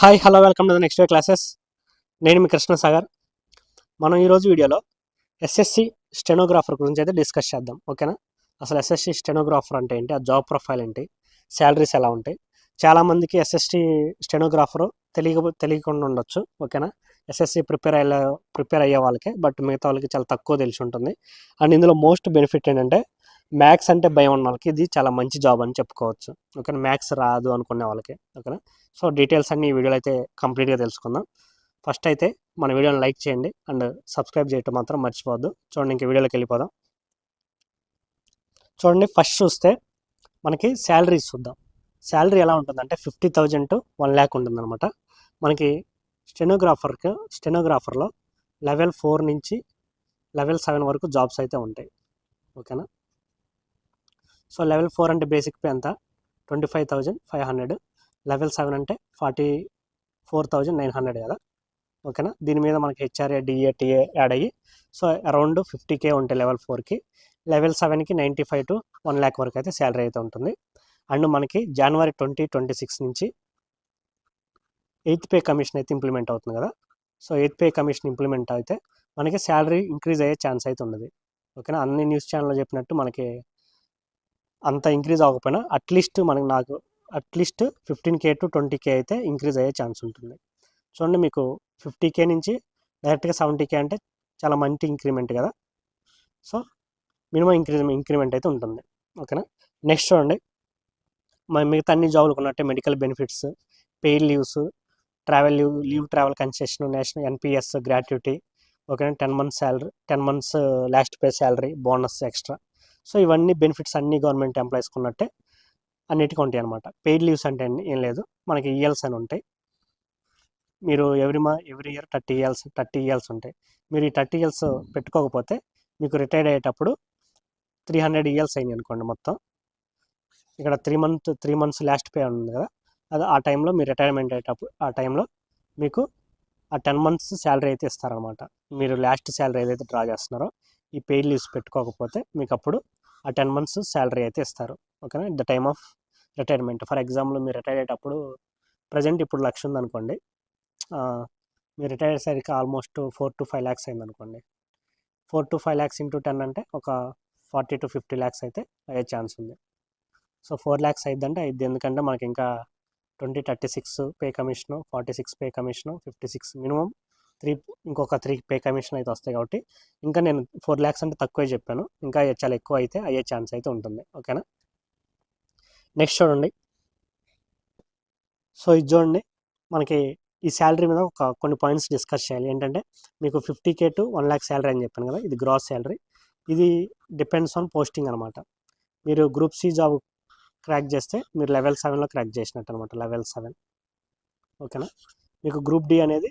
Hi hello welcome to the next day classes. నేను మీ కృష్ణ సాగర్. మనం ఈరోజు వీడియోలో ఎస్ఎస్సి స్టెనోగ్రాఫర్ గురించి అయితే డిస్కస్ చేద్దాం. ఓకేనా? అసలు ఎస్ఎస్సి స్టెనోగ్రాఫర్ అంటే ఏంటి, ఆ జాబ్ ప్రొఫైల్ ఏంటి, శాలరీస్ ఎలా ఉంటాయి. చాలామందికి ఎస్ఎస్సి స్టెనోగ్రాఫర్ తెలియకుండా ఉండొచ్చు. ఓకేనా? ఎస్ఎస్సి ప్రిపేర్ అయ్యే వాళ్ళకే, బట్ మిగతా వాళ్ళకి చాలా తక్కువ తెలిసి ఉంటుంది. అండ్ ఇందులో మోస్ట్ బెనిఫిట్ ఏంటంటే మ్యాథ్స్ అంటే భయం ఉన్న వాళ్ళకి ఇది చాలా మంచి జాబ్ అని చెప్పుకోవచ్చు. ఓకేనా? మ్యాథ్స్ రాదు అనుకునే వాళ్ళకి. ఓకేనా? సో డీటెయిల్స్ అన్ని ఈ వీడియోలో అయితే కంప్లీట్గా తెలుసుకుందాం. ఫస్ట్ అయితే మన వీడియోని లైక్ చేయండి అండ్ సబ్స్క్రైబ్ చేయటం మాత్రం మర్చిపోవద్దు. చూడండి, ఇంక వీడియోలోకి వెళ్ళిపోదాం. చూడండి, ఫస్ట్ చూస్తే మనకి శాలరీస్ చూద్దాం. శాలరీ ఎలా ఉంటుందంటే 50,000 to 1,00,000 ఉంటుందన్నమాట. మనకి స్టెనోగ్రాఫర్లో లెవెల్ 4 నుంచి లెవెల్ 7 వరకు జాబ్స్ అయితే ఉంటాయి. ఓకేనా? సో లెవెల్ 4 అంటే బేసిక్ పే ఎంత 25,500, లెవెల్ 7 అంటే 44,900 కదా. ఓకేనా? దీని మీద మనకి హెచ్ఆర్ఏ డిఏ టీఏ యాడ్ అయ్యి సో అరౌండ్ 50K ఉంటాయి లెవెల్ 4కి. లెవెల్ 7కి 95 to 1,00,000 వరకు అయితే శాలరీ అయితే ఉంటుంది. అండ్ మనకి జనవరి 2026 నుంచి 8th పే కమిషన్ అయితే ఇంప్లిమెంట్ అవుతుంది కదా. So 8th pay commission implement అయితే మనకి శాలరీ ఇంక్రీజ్ అయ్యే ఛాన్స్ అయితే ఉండదు. ఓకేనా? అన్ని న్యూస్ ఛానల్లో చెప్పినట్టు మనకి అంత ఇంక్రీజ్ అవ్వకపోయినా అట్లీస్ట్ 15K to 20K అయితే ఇంక్రీజ్ అయ్యే ఛాన్స్ ఉంటుంది. చూడండి, మీకు 50K నుంచి డైరెక్ట్గా 70K అంటే చాలా మంచి ఇంక్రిమెంట్ కదా. సో మినిమం ఇంక్రిమెంట్ అయితే ఉంటుంది. ఓకేనా? నెక్స్ట్ చూడండి, మిగతా అన్ని జాబులకు ఉన్నట్టే medical benefits, paid leaves, travel concession, national NPS gratuity. ఓకేనా? 10 months salary, 10 months last pay salary, bonus extra. So ఇవన్నీ బెనిఫిట్స్ అన్ని గవర్నమెంట్ ఎంప్లాయీస్కి ఉన్నట్టే అన్నిటికీ ఉంటాయి అనమాట. పెయిడ్ లీవ్స్ అంటే ఏం లేదు, మనకి ఈఎల్స్ అని ఉంటాయి. మీరు ఎవ్రీ ఇయర్ 30 ఇయర్స్ ఉంటాయి. మీరు ఈ 30 ఇయర్స్ పెట్టుకోకపోతే మీకు రిటైర్డ్ అయ్యేటప్పుడు 300 ఇయర్స్ అయింది అనుకోండి మొత్తం. ఇక్కడ 3 months లాస్ట్ పే ఉంది కదా, అది ఆ టైంలో మీరు రిటైర్మెంట్ అయ్యేటప్పుడు ఆ టైంలో మీకు ఆ 10 months శాలరీ అయితే ఇస్తారనమాట. మీరు లాస్ట్ శాలరీ ఏదైతే డ్రా చేస్తున్నారో ఈ పెయిడ్ లీవ్స్ పెట్టుకోకపోతే మీకు అప్పుడు ఆ 10 months శాలరీ అయితే ఇస్తారు. ఓకేనా? The time of retirement. For example మీరు రిటైర్ అయ్యేటప్పుడు ప్రజెంట్ ఇప్పుడు 1,00,000 ఉందనుకోండి, మీరు రిటైర్ అయ్యేసరికి ఆల్మోస్ట్ 4 to 5 lakhs అయింది అనుకోండి. 4 to 5 lakhs into 10 అంటే ఒక 40 to 50 lakhs అయితే అయ్యే ఛాన్స్ ఉంది. సో 4 lakhs అయిద్దంటే అయిద్ది, ఎందుకంటే మనకి ఇంకా 36 pay commission, 46 pay commission, 56 minimum ఇంకొక 3 పే కమిషన్ అయితే వస్తాయి. కాబట్టి ఇంకా నేను 4 lakhs అంటే తక్కువే చెప్పాను, ఇంకా చాలా ఎక్కువ అయితే అయ్యే ఛాన్స్ అయితే ఉంటుంది. ఓకేనా? నెక్స్ట్ చూడండి, సో ఇది చూడండి, మనకి ఈ శాలరీ మీద కొన్ని పాయింట్స్ డిస్కస్ చేయాలి. ఏంటంటే మీకు 50K to 1,00,000 శాలరీ అని చెప్పాను కదా, ఇది గ్రాస్ శాలరీ. ఇది డిపెండ్స్ ఆన్ పోస్టింగ్ అనమాట. మీరు గ్రూప్ సి జాబ్ క్రాక్ చేస్తే మీరు లెవెల్ 7లో క్రాక్ చేసినట్టు అనమాట, లెవెల్ 7. ఓకేనా? మీకు గ్రూప్ డి అనేది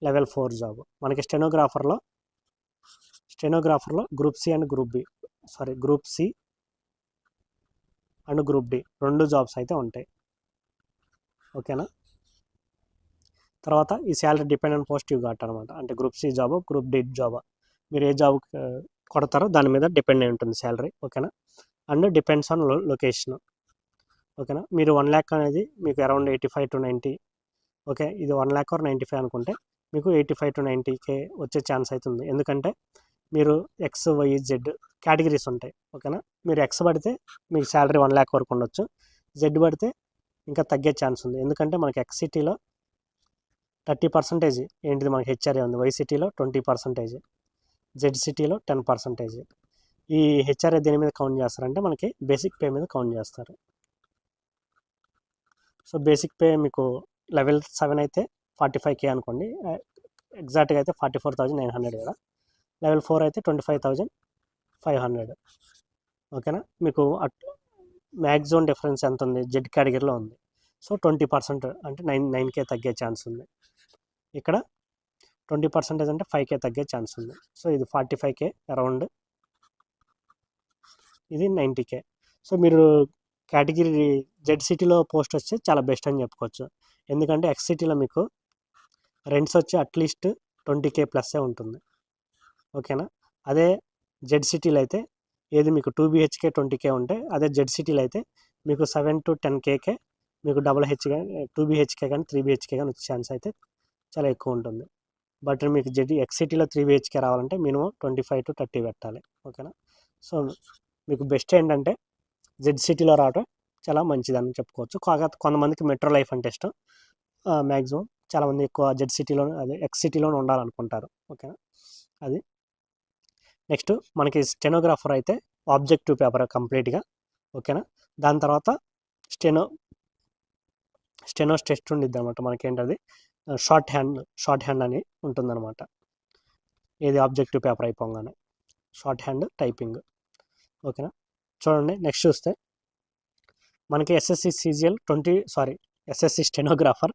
లెవెల్ 4 జాబ్. మనకి స్టెనోగ్రాఫర్లో group C and group C and group D 2 jobs అయితే ఉంటాయి. ఓకేనా? తర్వాత ఈ salary depend on post you got అనమాట. అంటే group C job, group D job, మీరు ఏ జాబ్ కొడతారో దాని మీద డిపెండ్ అయి ఉంటుంది శాలరీ. ఓకేనా? And depends on location. ఓకేనా? మీరు 1,00,000 అనేది మీకు అరౌండ్ 85 to 90. ఓకే, ఇది 1,00,000 or 95 అనుకుంటే మీకు 85 to 90K వచ్చే ఛాన్స్ అవుతుంది. ఎందుకంటే మీరు ఎక్స్ వై జెడ్ కేటగిరీస్ ఉంటాయి. ఓకేనా? మీరు ఎక్స్ పడితే మీకు శాలరీ 1,00,000 వరకు ఉండొచ్చు, జెడ్ పడితే ఇంకా తగ్గే ఛాన్స్ ఉంది. ఎందుకంటే మనకి ఎక్స్ సిటీలో 30% ఏంటిది మనకి హెచ్ఆర్ఏ ఉంది, వై సిటీలో 20%, జెడ్ సిటీలో 10%. ఈ హెచ్ఆర్ఏ దేని మీద కౌంట్ చేస్తారంటే మనకి బేసిక్ పే మీద కౌంట్ చేస్తారు. సో బేసిక్ పే మీకు లెవెల్ 7 అయితే 45K అనుకోండి, ఎగ్జాక్ట్గా అయితే 44,900 కదా. లెవెల్ 4 అయితే 25,500. ఓకేనా? మీకు మ్యాక్సిమం డిఫరెన్స్ ఎంత ఉంది, జెడ్ కేటగిరీలో ఉంది. సో 20% అంటే 9K తగ్గే ఛాన్స్ ఉంది. ఇక్కడ 20% అంటే 5K తగ్గే ఛాన్స్ ఉంది. సో ఇది 45K అరౌండ్, ఇది 90K. సో మీరు కేటగిరీ జెడ్ సిటీలో పోస్ట్ వస్తే చాలా బెస్ట్ అని చెప్పుకోవచ్చు. ఎందుకంటే ఎక్స్ సిటీలో మీకు రెంట్స్ వచ్చి అట్లీస్ట్ 20K ప్లస్సే ఉంటుంది. ఓకేనా? అదే జెడ్ సిటీలో అయితే ఏది మీకు 2 BHK 20K ఉంటే, అదే జెడ్ సిటీలో అయితే మీకు 7 to 10Kకే మీకు డబుల్ హెచ్ కానీ 2 BHK కానీ 3 BHK కానీ వచ్చే ఛాన్స్ అయితే చాలా ఎక్కువ ఉంటుంది. బట్ మీకు ఎక్సిటీలో 3 BHK రావాలంటే మినిమం 25 to 30 పెట్టాలి. ఓకేనా. సో మీకు బెస్ట్ ఏంటంటే సిటీలో రావడం చాలా మంచిదని చెప్పుకోవచ్చు. కాకపోతే కొంతమందికి మెట్రో లైఫ్ అంటే ఇష్టం. మ్యాక్సిమం చాలామంది ఎక్కువ సిటీలో అదే ఎక్సిటీలోనే ఉండాలనుకుంటారు. ఓకేనా. అది నెక్స్ట్ మనకి స్టెనోగ్రాఫర్ అయితే ఆబ్జెక్టివ్ పేపర్ కంప్లీట్గా. ఓకేనా. దాని తర్వాత స్టెనో టెస్ట్ ఉండిద్ది అనమాట. మనకేంటది షార్ట్ హ్యాండ్ అని ఉంటుందన్నమాట. ఏది ఆబ్జెక్టివ్ పేపర్ అయిపోగానే షార్ట్ హ్యాండ్ టైపింగ్. ఓకేనా. చూడండి నెక్స్ట్ చూస్తే మనకి ఎస్ఎస్సి స్టెనోగ్రాఫర్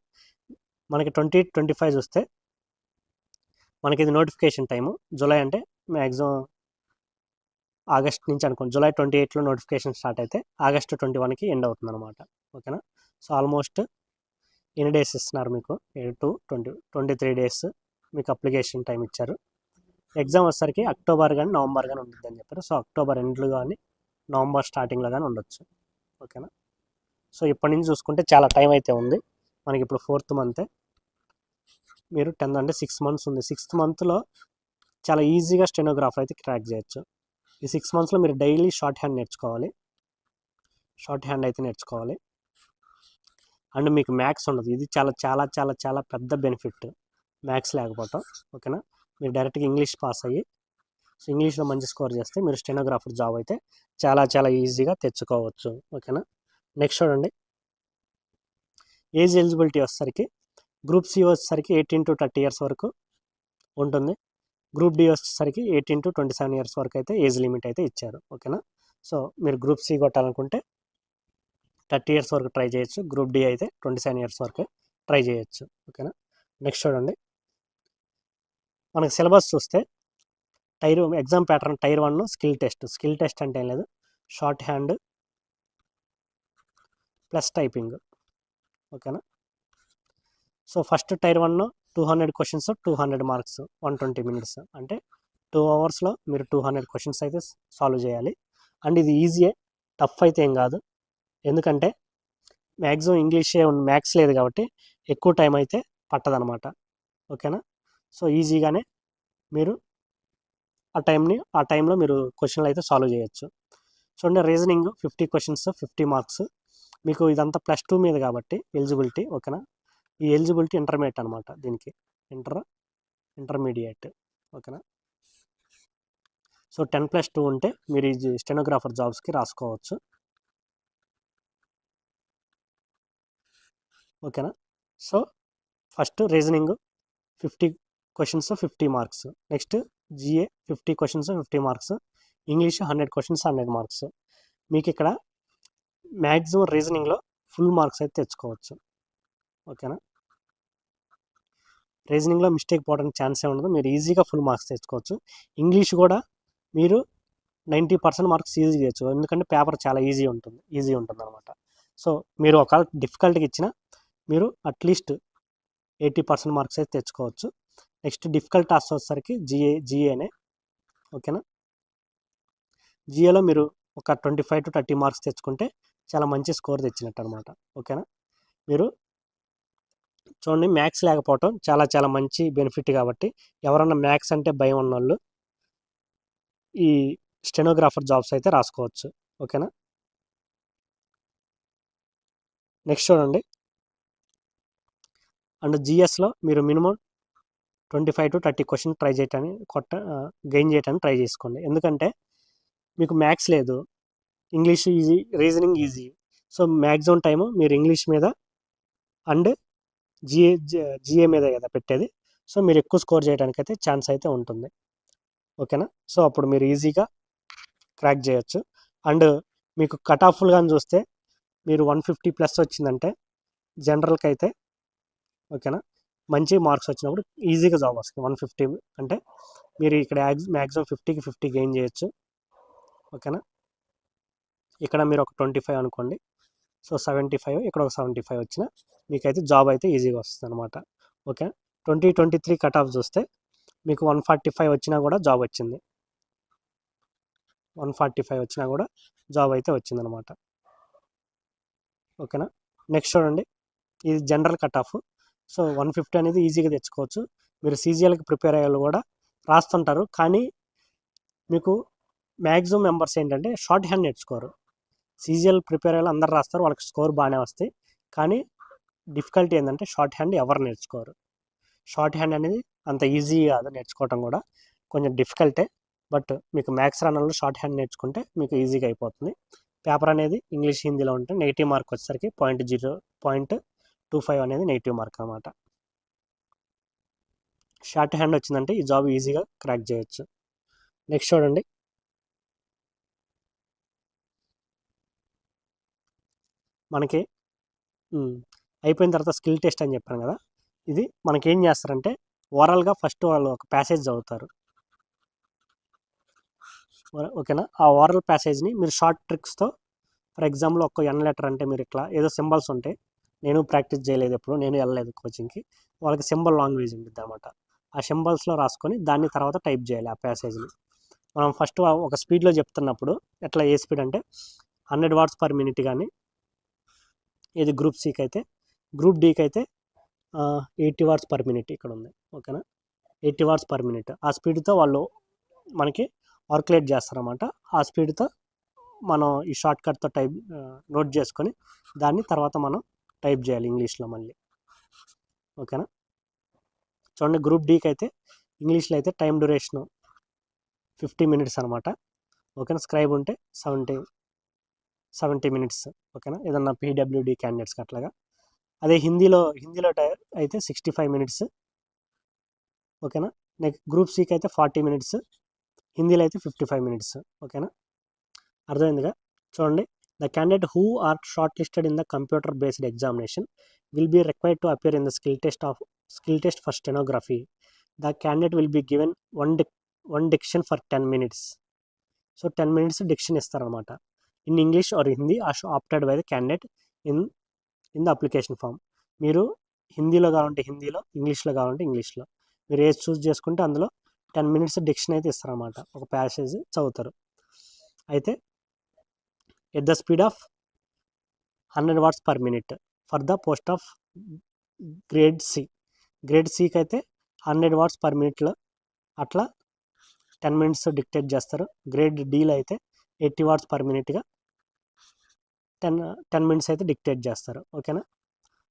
మనకి 2025 చూస్తే మనకి ఇది నోటిఫికేషన్ టైము జూలై అంటే మ్యాక్సిమం ఆగస్ట్ నుంచి అనుకోండి. జూలై 28లో నోటిఫికేషన్ స్టార్ట్ అయితే ఆగస్ట్ 21కి ఎండ్ అవుతుంది అనమాట. ఓకేనా. సో ఆల్మోస్ట్ ఎన్ని డేస్ ఇస్తున్నారు మీకు 23 డేస్ మీకు అప్లికేషన్ టైం ఇచ్చారు. ఎగ్జామ్ వచ్చేసరికి అక్టోబర్ కానీ నవంబర్ కానీ ఉంటుంది అని చెప్పారు. సో అక్టోబర్ ఎండ్లో కానీ నవంబర్ స్టార్టింగ్లో కానీ ఉండొచ్చు. ఓకేనా. సో ఇప్పటి నుంచి చూసుకుంటే చాలా టైం అయితే ఉంది మనకి. ఇప్పుడు 4th మంత్, మీరు 10th అంటే 6 months ఉంది. 6th మంత్లో చాలా ఈజీగా స్టెనోగ్రాఫర్ అయితే క్రాక్ చేయొచ్చు. ఈ 6 monthsలో మీరు డైలీ షార్ట్ హ్యాండ్ అయితే నేర్చుకోవాలి. అండ్ మీకు మ్యాథ్స్ ఉండదు. ఇది చాలా చాలా చాలా చాలా పెద్ద బెనిఫిట్ మ్యాథ్స్ లేకపోవటం. ఓకేనా. మీరు డైరెక్ట్గా ఇంగ్లీష్ పాస్ అయ్యి సో ఇంగ్లీష్లో మంచి స్కోర్ చేస్తే మీరు స్టెనోగ్రాఫర్ జాబ్ అయితే చాలా చాలా ఈజీగా తెచ్చుకోవచ్చు. ఓకేనా. నెక్స్ట్ చూడండి ఏజ్ ఎలిజిబిలిటీ వచ్చేసరికి గ్రూప్ సి వచ్చేసరికి 18 to 30 years వరకు ఉంటుంది. గ్రూప్ డి వచ్చేసరికి 18 to 27 years వరకు అయితే ఏజ్ లిమిట్ అయితే ఇచ్చారు. ఓకేనా. సో మీరు గ్రూప్ సి కొట్టాలనుకుంటే 30 years వరకు ట్రై చేయొచ్చు. గ్రూప్ డి అయితే 27 years వరకు ట్రై చేయొచ్చు. ఓకేనా. నెక్స్ట్ చూడండి మనకి సిలబస్ చూస్తే exam pattern tier 1 skill test అంటే ఏం లేదు, షార్ట్ హ్యాండ్ ప్లస్ టైపింగ్. ఓకేనా. So first tier 1 200 questions 200 marks 120 minutes అంటే 2 hours మీరు 200 questions అయితే సాల్వ్ చేయాలి. అండ్ ఇది ఈజీయే, టఫ్ అయితే ఏం కాదు. ఎందుకంటే మ్యాక్సిమం ఇంగ్లీషే మ్యాథ్స్ లేదు కాబట్టి ఎక్కువ టైం అయితే పట్టదనమాట. ఓకేనా. సో ఈజీగానే మీరు ఆ టైంలో మీరు క్వశ్చన్లు అయితే సాల్వ్ చేయొచ్చు. చూడండి రీజనింగ్ 50 questions 50 marks. మీకు ఇదంతా +2 మీద కాబట్టి ఎలిజిబిలిటీ. ఓకేనా. ఈ ఎలిజిబిలిటీ ఇంటర్మీడియట్ అనమాట. దీనికి ఇంటర్మీడియట్. ఓకేనా. సో 10+2 ఉంటే మీరు ఈ స్టెనోగ్రాఫర్ జాబ్స్కి రాసుకోవచ్చు. ఓకేనా. So first reasoning 50 questions 50 marks. Next GA 50 questions 50 marks. English 100 questions 100 marks. మీకు ఇక్కడ మ్యాక్సిమం రీజనింగ్లో ఫుల్ మార్క్స్ అయితే తెచ్చుకోవచ్చు. ఓకేనా. రీజనింగ్లో మిస్టేక్ పోవడానికి ఛాన్సే ఉండదు. మీరు ఈజీగా ఫుల్ మార్క్స్ తెచ్చుకోవచ్చు. ఇంగ్లీష్ కూడా మీరు 90% మార్క్స్ ఈజీ చేయొచ్చు. ఎందుకంటే పేపర్ చాలా ఈజీ ఉంటుంది అనమాట. సో మీరు ఒకవేళ డిఫికల్ట్గా ఇచ్చినా మీరు అట్లీస్ట్ 80% మార్క్స్ అయితే తెచ్చుకోవచ్చు. నెక్స్ట్ డిఫికల్ట్ టాస్క్ వచ్చేసరికి జిఏనే. ఓకేనా. జిఏలో మీరు ఒక 25 to 30 marks తెచ్చుకుంటే చాలా మంచి స్కోర్ తెచ్చినట్టు అనమాట. ఓకేనా. మీరు చూడండి మ్యాథ్స్ లేకపోవటం చాలా చాలా మంచి బెనిఫిట్ కాబట్టి ఎవరన్నా మ్యాథ్స్ అంటే భయం ఉన్నోళ్ళు ఈ స్టెనోగ్రాఫర్ జాబ్స్ అయితే రాసుకోవచ్చు. ఓకేనా. నెక్స్ట్ చూడండి అండ్ జిఎస్లో మీరు minimum 25 to 30 question try gain చేయడానికి ట్రై చేసుకోండి. ఎందుకంటే మీకు మ్యాథ్స్ లేదు, English easy, reasoning easy. So maximum time మీరు ఇంగ్లీష్ మీద అండ్ జిఏ మీద కదా పెట్టేది. సో మీరు ఎక్కువ స్కోర్ చేయడానికి అయితే ఛాన్స్ అయితే ఉంటుంది. ఓకేనా. సో అప్పుడు మీరు ఈజీగా క్రాక్ చేయొచ్చు. అండ్ మీకు కట్ ఆఫ్లు కానీ చూస్తే మీరు 150+ వచ్చిందంటే జనరల్కి అయితే ఓకేనా మంచి మార్క్స్ వచ్చినప్పుడు ఈజీగా జాబ్ వస్తుంది. 150 అంటే మీరు ఇక్కడ మ్యాక్సిమం 50కి 50 గెయిన్ చేయొచ్చు. ఓకేనా. ఇక్కడ మీరు ఒక 25 అనుకోండి. సో 75, ఇక్కడ ఒక 75 వచ్చినా మీకైతే జాబ్ అయితే ఈజీగా వస్తుంది అనమాట. ఓకే. 2023 కట్ ఆఫ్ చూస్తే మీకు 145 వచ్చినా కూడా జాబ్ వచ్చింది. 145 వచ్చినా కూడా జాబ్ అయితే వచ్చిందనమాట. ఓకేనా. నెక్స్ట్ చూడండి, ఇది జనరల్ కట్ ఆఫ్. సో 150 అనేది ఈజీగా తెచ్చుకోవచ్చు. మీరు సీజీఎల్కి ప్రిపేర్ అయ్యే వాళ్ళు కూడా రాస్తుంటారు, కానీ మీకు మ్యాక్సిమం మెంబర్స్ ఏంటంటే షార్ట్ హ్యాండ్ నేర్చుకోరు. సీజీఎల్ ప్రిపేర్ అయ్యే అందరు రాస్తారు, వాళ్ళకి స్కోర్ బాగానే వస్తాయి. కానీ డిఫికల్టీ ఏంటంటే షార్ట్ హ్యాండ్ ఎవరు నేర్చుకోరు. షార్ట్ హ్యాండ్ అనేది అంత ఈజీ కాదు, నేర్చుకోవటం కూడా కొంచెం డిఫికల్టే. బట్ మీకు మ్యాథ్స్ రన్నర్లో షార్ట్ హ్యాండ్ నేర్చుకుంటే మీకు ఈజీగా అయిపోతుంది. పేపర్ అనేది ఇంగ్లీష్ హిందీలో ఉంటే నెగిటివ్ మార్క్ వచ్చేసరికి 0.25 అనేది నెగిటివ్ మార్క్ అనమాట. షార్ట్ హ్యాండ్ వచ్చిందంటే ఈ జాబ్ ఈజీగా క్రాక్ చేయొచ్చు. నెక్స్ట్ చూడండి, మనకి అయిపోయిన తర్వాత స్కిల్ టెస్ట్ అని చెప్పాను కదా, ఇది మనకి ఏం చేస్తారంటే ఓవరాల్గా ఫస్ట్ వాళ్ళు ఒక ప్యాసేజ్ చదువుతారు, ఓకేనా. ఆ ఓరల్ ప్యాసేజ్ని మీరు షార్ట్ ట్రిక్స్తో, ఫర్ ఎగ్జాంపుల్ ఒక ఎన్ లెటర్ అంటే మీరు ఇట్లా ఏదో సింబల్స్ ఉంటాయి, నేను ప్రాక్టీస్ చేయలేదు ఎప్పుడు, నేను వెళ్ళలేదు కోచింగ్కి, వాళ్ళకి సింబల్ లాంగ్వేజ్ ఉంటుంది అనమాట. ఆ సింబల్స్లో రాసుకొని దాన్ని తర్వాత టైప్ చేయాలి ఆ ప్యాసేజ్ని. మనం ఫస్ట్ ఒక స్పీడ్లో చెప్తున్నప్పుడు ఎట్లా, ఏ స్పీడ్ అంటే 100 words per minute కానీ, ఇది గ్రూప్ సికి అయితే. గ్రూప్ డీకి అయితే 80 words per minute ఇక్కడ ఉంది, ఓకేనా. 80 words per minute ఆ స్పీడ్తో వాళ్ళు మనకి వర్క్యులేట్ చేస్తారన్నమాట. ఆ స్పీడ్తో మనం ఈ షార్ట్ కట్తో నోట్ చేసుకొని దాన్ని తర్వాత మనం టైప్ చేయాలి ఇంగ్లీష్లో మళ్ళీ, ఓకేనా. చూడండి, గ్రూప్ డీకి అయితే ఇంగ్లీష్లో అయితే టైం డ్యూరేషను 50 minutes అనమాట, ఓకేనా. స్క్రైబ్ ఉంటే 70 minutes, ఓకేనా. ఏదన్నా పీడబ్ల్యూడి క్యాండిడేట్స్కి అట్లాగా. అదే హిందీలో అయితే 65 minutes, ఓకేనా. నెక్స్ట్ గ్రూప్ సికి అయితే 40 minutes, హిందీలో అయితే 55 minutes, ఓకేనా. అర్థమైందిగా. చూడండి, the candidate who are shortlisted in the computer based examination will be required to appear in the skill test for stenography. The candidate will be given one dictation for 10 minutes. So 10 minutes dictation ఇస్తారనమాట. In English or Hindi opted by the candidate in the application form. మీరు హిందీలో కావాలంటే హిందీలో, ఇంగ్లీష్లో కావాలంటే ఇంగ్లీష్లో, మీరు ఏది చూస్ చేసుకుంటే అందులో 10 minutes డిక్షన్ అయితే ఇస్తారన్నమాట. ఒక ప్యాసేజ్ చదువుతారు. అయితే at the speed of 100 words per minute for the post of grade C. Grade సికి అయితే 100 words per minuteలో అట్లా 10 minutes డిక్టేట్ చేస్తారు. గ్రేడ్ డీలో అయితే 80 words per minuteగా 10 minutes అయితే డిక్టేట్ చేస్తారు, ఓకేనా.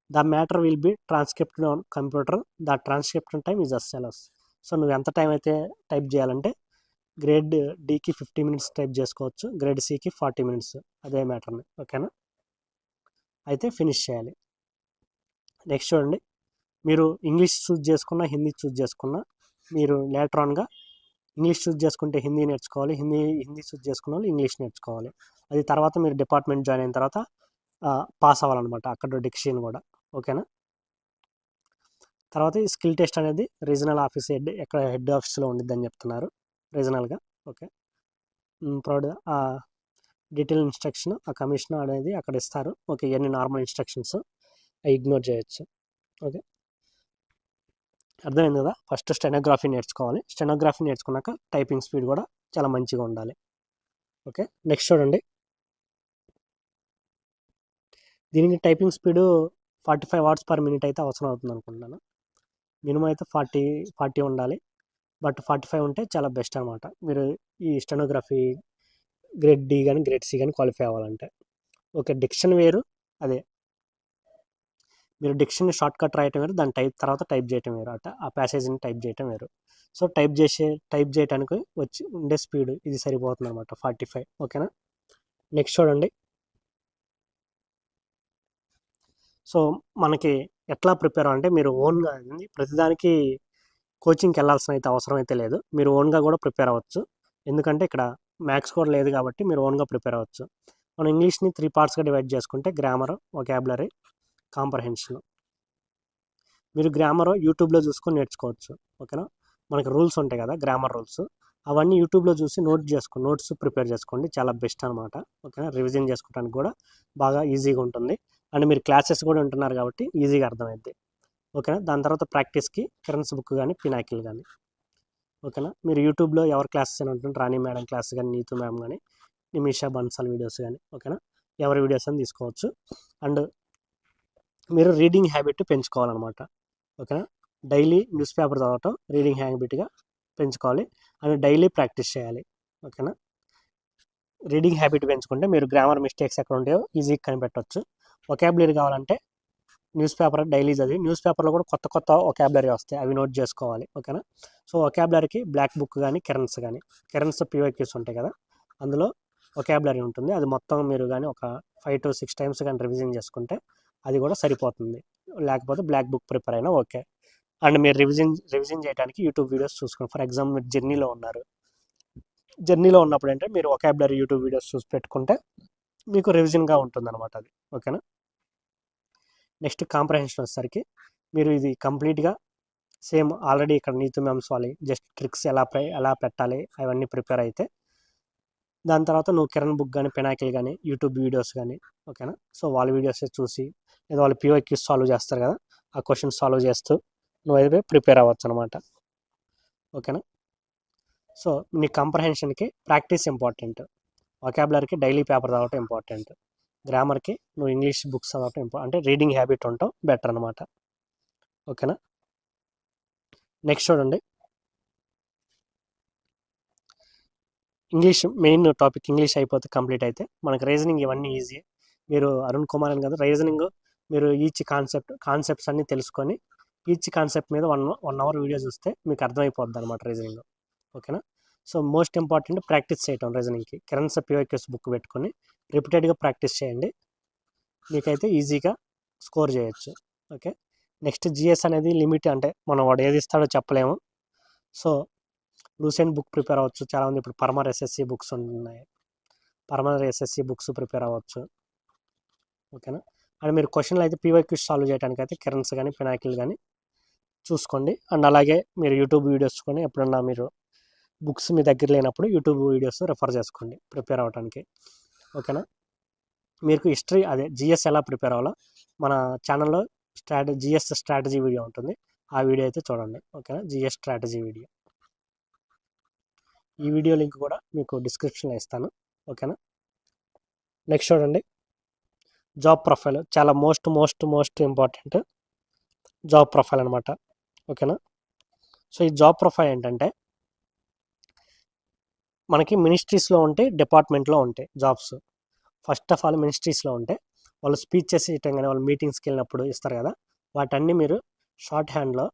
The matter will be transcripted on computer. The transcription time is as follows. సో నువ్వు ఎంత టైం అయితే టైప్ చేయాలంటే గ్రేడ్ డీకి 50 minutes టైప్ చేసుకోవచ్చు, గ్రేడ్ సికి 40 minutes, అదే మ్యాటర్ని, ఓకేనా. అయితే ఫినిష్ చేయాలి. నెక్స్ట్ చూడండి, మీరు ఇంగ్లీష్ చూస్ చేసుకున్నా, హిందీ చూస్ చేసుకున్నా, మీరు లేటర్ ఆన్గా ఇంగ్లీష్ చూస్ చేసుకుంటే హిందీ నేర్చుకోవాలి, హిందీ చూస్ చేసుకున్న వాళ్ళు ఇంగ్లీష్ నేర్చుకోవాలి. అది తర్వాత మీరు డిపార్ట్మెంట్ జాయిన్ అయిన తర్వాత పాస్ అవ్వాలన్నమాట, అక్కడ డిక్షన్ కూడా, ఓకేనా. తర్వాత ఈ స్కిల్ టెస్ట్ అనేది రీజనల్ ఆఫీస్ ఎక్కడ హెడ్ ఆఫీస్లో ఉండిద్దని చెప్తున్నారు, రీజనల్గా, ఓకే. ప్రౌడ్ డీటెయిల్ ఇన్స్ట్రక్షన్ ఆ కమిషన్ అనేది అక్కడ ఇస్తారు, ఓకే. ఇవన్నీ నార్మల్ ఇన్స్ట్రక్షన్స్, అవి ఇగ్నోర్ చేయొచ్చు, ఓకే. అర్థమైంది కదా. ఫస్ట్ స్టెనోగ్రఫీ నేర్చుకోవాలి, స్టెనోగ్రఫీ నేర్చుకున్నాక టైపింగ్ స్పీడ్ కూడా చాలా మంచిగా ఉండాలి, ఓకే. నెక్స్ట్ చూడండి, దీనికి typing speed 45 words per minute అయితే అవసరం అవుతుంది అనుకుంటున్నాను. మినిమం అయితే 40 ఉండాలి, బట్ 45 ఉంటే చాలా బెస్ట్ అనమాట. మీరు ఈ స్టెనోగ్రఫీ గ్రేడ్ డి కానీ గ్రేడ్ సి కానీ క్వాలిఫై అవ్వాలంటే, ఓకే. డిక్షన్ వేరు, అదే మీరు డిక్షన్ షార్ట్ కట్ రాయటం వేరు, దాన్ని తర్వాత టైప్ చేయటం వేరు, అట ఆ ప్యాసేజ్ని టైప్ చేయటం వేరు. సో టైప్ చేయడానికి వచ్చి ఉండే స్పీడ్ ఇది సరిపోతుంది అనమాట, 45, ఓకేనా. నెక్స్ట్ చూడండి, సో మనకి ఎట్లా ప్రిపేర్ అంటే మీరు ఓన్గా ప్రతిదానికి కోచింగ్కి వెళ్ళాల్సిన అయితే అవసరం అయితే లేదు, మీరు ఓన్గా కూడా ప్రిపేర్ అవ్వచ్చు. ఎందుకంటే ఇక్కడ మ్యాథ్స్ కూడా లేదు కాబట్టి మీరు ఓన్గా ప్రిపేర్ అవ్వచ్చు. మనం ఇంగ్లీష్ని 3 partsగా డివైడ్ చేసుకుంటే గ్రామర్, వొకాబులరీ, కాంప్రహెన్షన్. మీరు గ్రామర్ యూట్యూబ్లో చూసుకొని నేర్చుకోవచ్చు, ఓకేనా. మనకి రూల్స్ ఉంటాయి కదా, గ్రామర్ రూల్స్, అవన్నీ యూట్యూబ్లో చూసి నోట్స్ ప్రిపేర్ చేసుకోండి, చాలా బెస్ట్ అనమాట, ఓకేనా. రివిజన్ చేసుకోవడానికి కూడా బాగా ఈజీగా ఉంటుంది, అండ్ మీరు క్లాసెస్ కూడా ఉంటున్నారు కాబట్టి ఈజీగా అర్థమైద్ది, ఓకేనా. దాని తర్వాత ప్రాక్టీస్కి కిరణ్స్ బుక్ కానీ పినాకిల్ కానీ, ఓకేనా. మీరు యూట్యూబ్లో ఎవరి క్లాసెస్ అని ఉంటుంది, రాణి మేడం క్లాస్ కానీ, నీతు మ్యామ్ కానీ, నిమిషా బన్సాల్ వీడియోస్ కానీ, ఓకేనా, ఎవరి వీడియోస్ అని తీసుకోవచ్చు. అండ్ మీరు రీడింగ్ హ్యాబిట్ పెంచుకోవాలన్నమాట. ఓకేనా. డైలీ న్యూస్ పేపర్ చదవటం రీడింగ్ హ్యాబిట్గా పెంచుకోవాలి అండ్ డైలీ ప్రాక్టీస్ చేయాలి. ఓకేనా. రీడింగ్ హ్యాబిట్ పెంచుకుంటే మీరు గ్రామర్ మిస్టేక్స్ ఎక్కడ ఉంటాయో ఈజీగా కనిపెట్టవచ్చు. వొకాబులరీ కావాలంటే న్యూస్ పేపర్ డైలీ చదివి న్యూస్ పేపర్లో కూడా కొత్త కొత్త వొకాబులరీ వస్తాయి, అవి నోట్ చేసుకోవాలి. ఓకేనా. సో వొకాబులరీకి బ్లాక్ బుక్ కానీ కెరన్స్ పివైక్యూస్ ఉంటాయి కదా, అందులో వొకాబులరీ ఉంటుంది. అది మొత్తం మీరు కానీ ఒక 5 to 6 టైమ్స్ కానీ రివిజన్ చేసుకుంటే అది కూడా సరిపోతుంది. లేకపోతే బ్లాక్ బుక్ ప్రిపేర్ అయినా ఓకే. అండ్ మీరు రివిజన్ చేయడానికి యూట్యూబ్ వీడియోస్ చూసుకోండి. ఫర్ ఎగ్జాంపుల్ మీరు జర్నీలో ఉన్నప్పుడు అంటే మీరు వొకాబులరీ యూట్యూబ్ వీడియోస్ చూసి పెట్టుకుంటే మీకు రివిజన్గా ఉంటుంది అనమాట అది. ఓకేనా. నెక్స్ట్ కాంప్రహెన్షన్ వచ్చేసరికి మీరు ఇది కంప్లీట్గా సేమ్ ఆల్రెడీ ఇక్కడ నీతు మ్యామ్స్ వాళ్ళు జస్ట్ ట్రిక్స్ ఎలా పెట్టాలి అవన్నీ ప్రిపేర్ అయితే దాని తర్వాత నువ్వు కిరణ్ బుక్ కానీ పెనాకిల్ కానీ యూట్యూబ్ వీడియోస్ కానీ ఓకేనా. సో వాళ్ళ వీడియోస్ చూసి లేదా వాళ్ళు పిఓక్యూస్ సాల్వ్ చేస్తారు కదా, ఆ క్వశ్చన్స్ సాల్వ్ చేస్తూ నువ్వైతే ప్రిపేర్ అవ్వచ్చు అనమాట. ఓకేనా. సో నీ కాంప్రహెన్షన్కి ప్రాక్టీస్ ఇంపార్టెంట్, వొకాబులరీకి డైలీ పేపర్ చదవటం ఇంపార్టెంట్, గ్రామర్కి నువ్వు ఇంగ్లీష్ బుక్స్ చదవటం అంటే రీడింగ్ హ్యాబిట్ ఉండటం బెటర్ అనమాట. ఓకేనా. నెక్స్ట్ చూడండి, ఇంగ్లీష్ మెయిన్ టాపిక్ ఇంగ్లీష్ అయిపోతే కంప్లీట్ అయితే మనకు రీజనింగ్ ఇవన్నీ ఈజీ. మీరు అరుణ్ కుమార్ అని కదా రీజనింగ్ మీరు ఈచ్ కాన్సెప్ట్స్ అన్నీ తెలుసుకొని ఈచ్ కాన్సెప్ట్ మీద 1 hour వీడియో చూస్తే మీకు అర్థమైపోద్ది అనమాట రీజనింగ్. ఓకేనా. సో మోస్ట్ ఇంపార్టెంట్ ప్రాక్టీస్ చేయటం రీజనింగ్కి కెరన్స్ పిఓక్యూస్ బుక్ పెట్టుకొని రిపీటెడ్గా ప్రాక్టీస్ చేయండి, మీకైతే ఈజీగా స్కోర్ చేయొచ్చు. ఓకే. నెక్స్ట్ జిఎస్ అనేది లిమిట్, అంటే మనం వాడు ఏది ఇస్తాడో చెప్పలేము. సో లూసెంట్ బుక్ ప్రిపేర్ అవ్వచ్చు, చాలామంది ఇప్పుడు పర్మర్ ఎస్ఎస్సి బుక్స్ ఉన్నాయి, పర్మర్ ఎస్ఎస్సి బుక్స్ ప్రిపేర్ అవ్వచ్చు. ఓకేనా. అండ్ మీరు క్వశ్చన్లు అయితే పీవైక్యూస్ సాల్వ్ చేయడానికి అయితే కెరన్స్ కానీ పెనాకిల్ కానీ చూసుకోండి. అండ్ అలాగే మీరు యూట్యూబ్ వీడియోస్ చూసుకొని ఎప్పుడన్నా మీరు బుక్స్ మీ దగ్గర లేనప్పుడు యూట్యూబ్ వీడియోస్ రెఫర్ చేసుకోండి ప్రిపేర్ అవ్వడానికి. ఓకేనా. మీకు హిస్టరీ అదే జిఎస్ ఎలా ప్రిపేర్ అవ్వాలో మన ఛానల్లో జిఎస్ స్ట్రాటజీ వీడియో ఉంటుంది, ఆ వీడియో అయితే చూడండి. ఓకేనా. జిఎస్ స్ట్రాటజీ వీడియో, ఈ వీడియో లింక్ కూడా మీకు డిస్క్రిప్షన్లో ఇస్తాను. ఓకేనా. నెక్స్ట్ చూడండి, జాబ్ ప్రొఫైల్ చాలా మోస్ట్ ఇంపార్టెంట్ జాబ్ ప్రొఫైల్ అనమాట. ఓకేనా. సో ఈ జాబ్ ప్రొఫైల్ ఏంటంటే మనకి మినిస్ట్రీస్లో ఉంటాయి, డిపార్ట్మెంట్లో ఉంటాయి జాబ్స్. ఫస్ట్ ఆఫ్ ఆల్ మినిస్ట్రీస్లో ఉంటే వాళ్ళు స్పీచెస్ ఇవ్వటం కానీ వాళ్ళు మీటింగ్స్కి వెళ్ళినప్పుడు ఇస్తారు కదా, వాటన్నీ మీరు షార్ట్ హ్యాండ్లో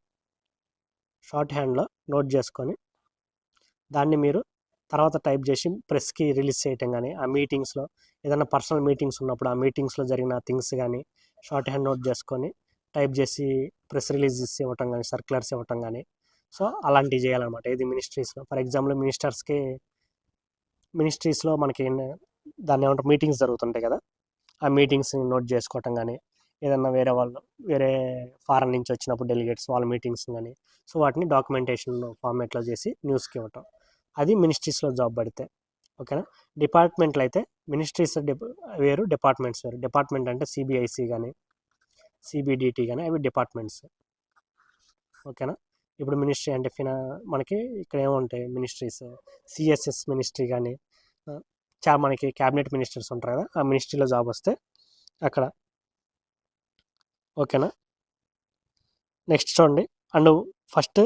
నోట్ చేసుకొని దాన్ని మీరు తర్వాత టైప్ చేసి ప్రెస్కి రిలీజ్ చేయటం కానీ, ఆ మీటింగ్స్లో ఏదైనా పర్సనల్ మీటింగ్స్ ఉన్నప్పుడు ఆ మీటింగ్స్లో జరిగిన థింగ్స్ కానీ షార్ట్ హ్యాండ్ నోట్ చేసుకొని టైప్ చేసి ప్రెస్ రిలీజెస్ ఇవ్వటం కానీ సర్క్యులర్స్ ఇవ్వటం కానీ, సో అలాంటివి చేయాలన్నమాట. ఇది మినిస్ట్రీస్లో. ఫర్ ఎగ్జాంపుల్ మినిస్ట్రీస్లో మనకి దాన్ని ఏమంటారు మీటింగ్స్ జరుగుతుంటాయి కదా, ఆ మీటింగ్స్ని నోట్ చేసుకోవటం కానీ, ఏదన్నా వేరే ఫారెన్ నుంచి వచ్చినప్పుడు డెలిగేట్స్ వాళ్ళ మీటింగ్స్ కానీ, సో వాటిని డాక్యుమెంటేషన్ ఫార్మేట్లో చేసి న్యూస్కి ఇవ్వటం, అది మినిస్ట్రీస్లో జాబ్ పడితే. ఓకేనా. డిపార్ట్మెంట్లో అయితే మినిస్ట్రీస్ వేరు, డిపార్ట్మెంట్స్ వేరు. డిపార్ట్మెంట్ అంటే సిబిఐసి కానీ సిబిడిటీ కానీ అవి డిపార్ట్మెంట్స్. ఓకేనా. ఇప్పుడు మినిస్ట్రీ అంటే మనకి ఇక్కడ ఏముంటాయి మినిస్ట్రీస్, సిఎస్ఎస్ మినిస్ట్రీ కానీ మనకి క్యాబినెట్ మినిస్టర్స్ ఉంటారు కదా, ఆ మినిస్ట్రీలో జాబ్ వస్తే అక్కడ. ఓకేనా. నెక్స్ట్ చూడండి, అండ్ ఫస్ట్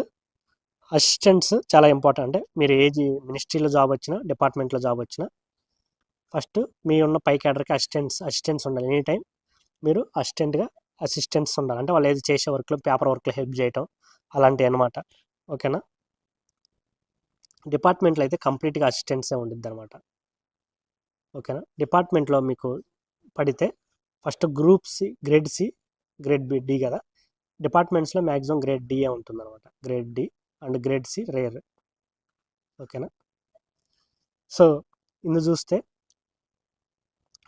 అసిస్టెంట్స్ చాలా ఇంపార్టెంట్. అంటే మీరు ఏది మినిస్ట్రీలో జాబ్ వచ్చినా డిపార్ట్మెంట్లో జాబ్ వచ్చినా ఫస్ట్ మీ ఉన్న పై క్యాడర్కి అసిస్టెంట్స్ ఉండాలి. ఎనీ టైం మీరు అసిస్టెంట్స్ ఉండాలి, అంటే వాళ్ళు ఏది చేసే వర్క్లో పేపర్ వర్క్లో హెల్ప్ చేయటం అలాంటివి అనమాట. ఓకేనా. డిపార్ట్మెంట్లో అయితే కంప్లీట్గా అసిస్టెంట్సే ఉండిద్ది అనమాట. ఓకేనా. డిపార్ట్మెంట్లో మీకు పడితే first grade C grade D కదా, డిపార్ట్మెంట్స్లో మ్యాక్సిమం గ్రేడ్ డిఏ ఉంటుంది అనమాట. Grade D and grade C rare. ఓకేనా. సో ఇందు చూస్తే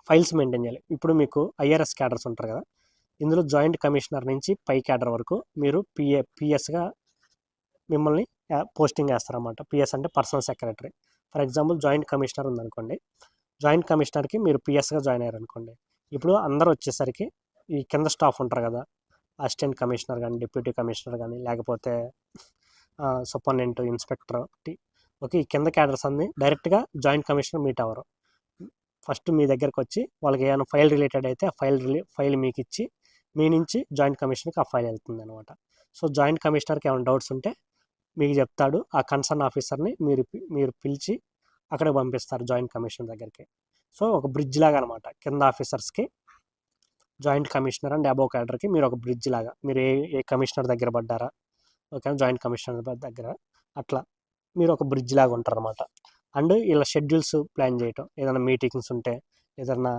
ఫైల్స్ మెయింటైన్ చేయాలి. ఇప్పుడు మీకు ఐఆర్ఎస్ క్యాడర్స్ ఉంటారు కదా, ఇందులో జాయింట్ కమిషనర్ నుంచి పై క్యాడర్ వరకు మీరు పిఎస్గా మిమ్మల్ని పోస్టింగ్ వేస్తారన్నమాట. పిఎస్ అంటే personal secretary. For example joint commissioner ఉందనుకోండి, జాయింట్ కమిషనర్కి మీరు పిఎస్గా జాయిన్ అయ్యారనుకోండి, ఇప్పుడు అందరూ వచ్చేసరికి ఈ కింద స్టాఫ్ ఉంటారు కదా, అసిస్టెంట్ కమిషనర్ కానీ డిప్యూటీ కమిషనర్ కానీ లేకపోతే సూపరింటెండెంట్ ఇన్స్పెక్టర్ ఓకే, ఈ కింద క్యాడర్స్ అన్ని డైరెక్ట్గా జాయింట్ కమిషనర్ మీట్ అవ్వరు. ఫస్ట్ మీ దగ్గరకు వచ్చి వాళ్ళకి ఏమైనా ఫైల్ రిలేటెడ్ అయితే ఆ ఫైల్ మీకు ఇచ్చి మీ నుంచి జాయింట్ కమిషనర్కి ఆ ఫైల్ వెళ్తుంది అనమాట. సో జాయింట్ కమిషనర్కి ఏమైనా డౌట్స్ ఉంటే మీకు చెప్తాడు. ఆ కన్సర్న్ ఆఫీసర్ని మీరు పిలిచి అక్కడికి పంపిస్తారు జాయింట్ కమిషనర్ దగ్గరికి. సో ఒక బ్రిడ్జ్ లాగా అనమాట, కింద ఆఫీసర్స్కి జాయింట్ కమిషనర్ అండ్ అబోవ్ క్యాడర్కి మీరు ఒక బ్రిడ్జ్ లాగా. మీరు ఏ కమిషనర్ దగ్గర పడ్డారా, ఓకే, జాయింట్ కమిషనర్ దగ్గర, అట్లా మీరు ఒక బ్రిడ్జ్ లాగా ఉంటారు అనమాట. అండ్ ఇలా షెడ్యూల్స్ ప్లాన్ చేయటం, ఏదైనా మీటింగ్స్ ఉంటే, ఏదైనా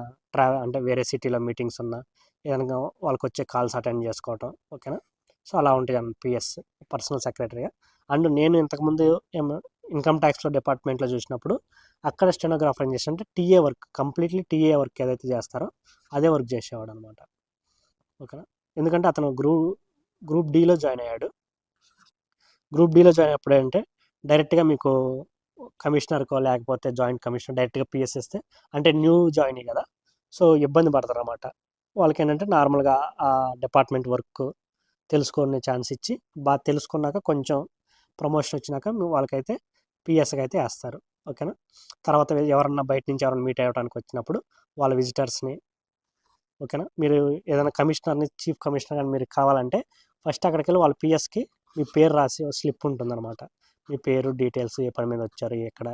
అంటే వేరే సిటీలో మీటింగ్స్ ఉన్నా, ఏదైనా వాళ్ళకి వచ్చే కాల్స్ అటెండ్ చేసుకోవటం, ఓకేనా. సో అలా ఉంటుంది అన్న పిఎస్, పర్సనల్ సెక్రటరీగా. అండ్ నేను ఇంతకుముందు ఇన్కమ్ ట్యాక్స్లో డిపార్ట్మెంట్లో చూసినప్పుడు అక్కడ స్టెనోగ్రాఫర్ ఏం చేస్తారంటే TA work, completely TA work ఏదైతే చేస్తారో అదే వర్క్ చేసేవాడు అనమాట, ఓకేనా. ఎందుకంటే అతను గ్రూప్ డీలో జాయిన్ అయ్యాడు. గ్రూప్ డీలో జాయిన్ అయ్యేప్పుడు అంటే డైరెక్ట్గా మీకు కమిషనర్కో లేకపోతే జాయింట్ కమిషనర్ డైరెక్ట్గా పిఎస్ ఇస్తే, అంటే న్యూ జాయిన్ కదా, సో ఇబ్బంది పడతారు అనమాట. వాళ్ళకి ఏంటంటే నార్మల్గా ఆ డిపార్ట్మెంట్ వర్క్ తెలుసుకునే ఛాన్స్ ఇచ్చి, బాగా తెలుసుకున్నాక కొంచెం ప్రమోషన్ వచ్చినాక వాళ్ళకైతే పిఎస్కి అయితే వేస్తారు, ఓకేనా. తర్వాత ఎవరన్నా బయట నుంచి ఎవరైనా మీట్ అవ్వడానికి వచ్చినప్పుడు వాళ్ళ విజిటర్స్ని, ఓకేనా, మీరు ఏదైనా కమిషనర్ని, చీఫ్ కమిషనర్ కానీ మీరు కావాలంటే ఫస్ట్ అక్కడికి వెళ్ళి వాళ్ళ పిఎస్కి మీ పేరు రాసి స్లిప్ ఉంటుందన్నమాట. మీ పేరు, డీటెయిల్స్, ఏ పని మీద వచ్చారు, ఎక్కడ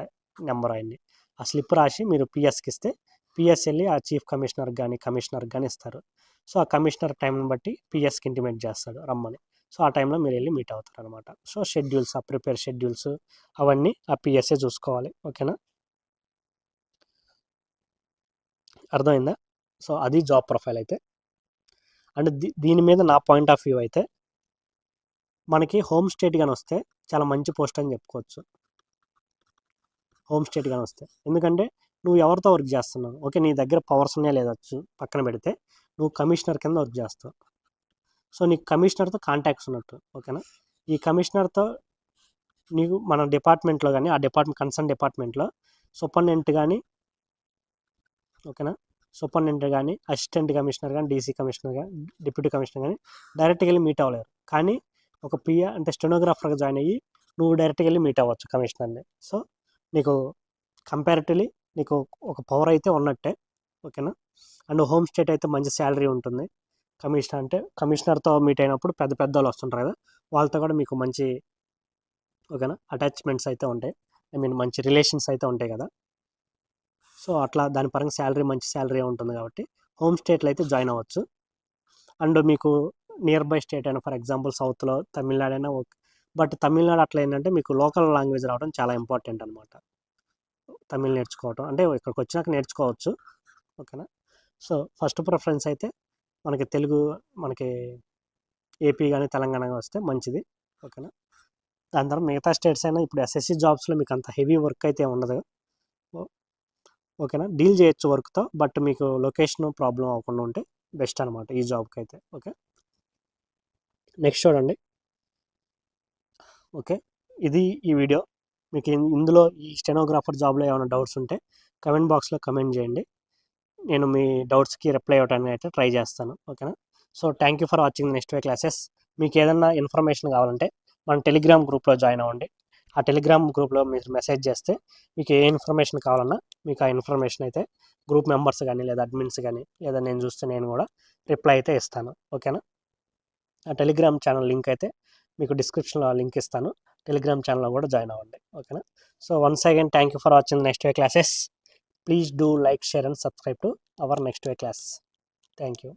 నెంబర్ అయింది, ఆ స్లిప్ రాసి మీరు పిఎస్కి ఇస్తే పిఎస్ వెళ్ళి ఆ చీఫ్ కమిషనర్కి కానీ కమిషనర్కి కానీ ఇస్తారు. సో ఆ కమిషనర్ టైంని బట్టి పిఎస్కి ఇంటిమేట్ చేస్తాడు రమ్మని. సో ఆ టైంలో మీరు వెళ్ళి మీట్ అవుతారు అనమాట. సో షెడ్యూల్స్, ఆ ప్రిపేర్ షెడ్యూల్స్ అవన్నీ ఆ పిఎస్ఏ చూసుకోవాలి, ఓకేనా. అర్థమైందా? సో అది జాబ్ ప్రొఫైల్ అయితే. అండ్ దీని మీద నా పాయింట్ ఆఫ్ వ్యూ అయితే మనకి హోమ్ స్టేట్ కానీ వస్తే చాలా మంచి పోస్ట్ అని చెప్పుకోవచ్చు. హోమ్ స్టేట్ కానీ వస్తే, ఎందుకంటే నువ్వు ఎవరితో వర్క్ చేస్తున్నావు, ఓకే, నీ దగ్గర పవర్స్ ఉన్నాయా లేదచ్చు పక్కన పెడితే, నువ్వు కమిషనర్ కింద వర్క్ చేస్తావు. సో నీకు కమిషనర్తో కాంటాక్ట్స్ ఉన్నట్టు, ఓకేనా. ఈ కమిషనర్తో నీకు మన డిపార్ట్మెంట్లో కానీ, ఆ డిపార్ట్మెంట్ కన్సర్న్ డిపార్ట్మెంట్లో సూపరింటెండెంట్ కానీ, ఓకేనా, సూపరింటెండెంట్ కానీ, అసిస్టెంట్ కమిషనర్ కానీ, డీసీ కమిషనర్ కానీ, డిప్యూటీ కమిషనర్ కానీ డైరెక్ట్గా వెళ్ళి మీట్ అవ్వలేరు. కానీ ఒక పిఏ అంటే స్టెనోగ్రాఫర్గా జాయిన్ అయ్యి నువ్వు డైరెక్ట్గా వెళ్ళి మీట్ అవ్వచ్చు కమిషనర్ని. సో నీకు కంపారిటివ్లీ నీకు ఒక పవర్ అయితే ఉన్నట్టే, ఓకేనా. అండ్ హోమ్ స్టేట్ అయితే మంచి శాలరీ ఉంటుంది. కమిషనర్ అంటే కమిషనర్తో మీట్ అయినప్పుడు పెద్ద పెద్ద వాళ్ళు వస్తుంటారు కదా, వాళ్ళతో కూడా మీకు మంచి, ఓకేనా, అటాచ్మెంట్స్ అయితే ఉంటాయి. ఐ మీన్ మంచి రిలేషన్స్ అయితే ఉంటాయి కదా. సో అట్లా దాని పరంగా శాలరీ మంచి శాలరీ ఉంటుంది కాబట్టి హోమ్ స్టేట్లో అయితే జాయిన్ అవ్వచ్చు. అండ్ మీకు నియర్ బై స్టేట్ అయినా, ఫర్ ఎగ్జాంపుల్ సౌత్లో తమిళనాడు అయినా ఓకే. బట్ తమిళనాడు అట్లా ఏంటంటే మీకు లోకల్ లాంగ్వేజ్ రావడం చాలా ఇంపార్టెంట్ అనమాట. తమిళ్ నేర్చుకోవటం అంటే ఇక్కడికి వచ్చినాక నేర్చుకోవచ్చు, ఓకేనా. సో ఫస్ట్ ప్రిఫరెన్స్ అయితే మనకి తెలుగు, మనకి ఏపీ కానీ తెలంగాణ కానీ వస్తే మంచిది, ఓకేనా. దాని తర్వాత మిగతా స్టేట్స్ అయినా ఇప్పుడు ఎస్ఎస్సి జాబ్స్లో మీకు అంత హెవీ వర్క్ అయితే ఉండదు, ఓకేనా. డీల్ చేయొచ్చు వర్క్తో, బట్ మీకు లొకేషన్ ప్రాబ్లం అవ్వకుండా ఉంటే బెస్ట్ అనమాట ఈ జాబ్కి అయితే, ఓకే. నెక్స్ట్ చూడండి, ఓకే, ఇది ఈ వీడియో. మీకు ఇందులో ఈ స్టెనోగ్రాఫర్ జాబ్లో ఏమైనా డౌట్స్ ఉంటే కమెంట్ బాక్స్లో కమెంట్ చేయండి. నేను మీ డౌట్స్కి రిప్లై ఇవ్వడానికి అయితే ట్రై చేస్తాను, ఓకేనా. So thank you for watching next way classes. మీకు ఏదైనా ఇన్ఫర్మేషన్ కావాలంటే మన టెలిగ్రామ్ గ్రూప్లో జాయిన్ అవ్వండి. ఆ టెలిగ్రామ్ గ్రూప్లో మీరు మెసేజ్ చేస్తే మీకు ఏ ఇన్ఫర్మేషన్ కావాలన్నా మీకు ఆ ఇన్ఫర్మేషన్ అయితే గ్రూప్ మెంబర్స్ కానీ లేదా అడ్మిన్స్ కానీ లేదా నేను చూస్తే నేను కూడా రిప్లై అయితే ఇస్తాను, ఓకేనా. ఆ టెలిగ్రామ్ ఛానల్ లింక్ అయితే మీకు డిస్క్రిప్షన్లో లింక్ ఇస్తాను. టెలిగ్రామ్ ఛానల్లో కూడా జాయిన్ అవ్వండి, ఓకేనా. So once again thank you for watching next way classes. Please do like, share and subscribe to our next way class. Thank you.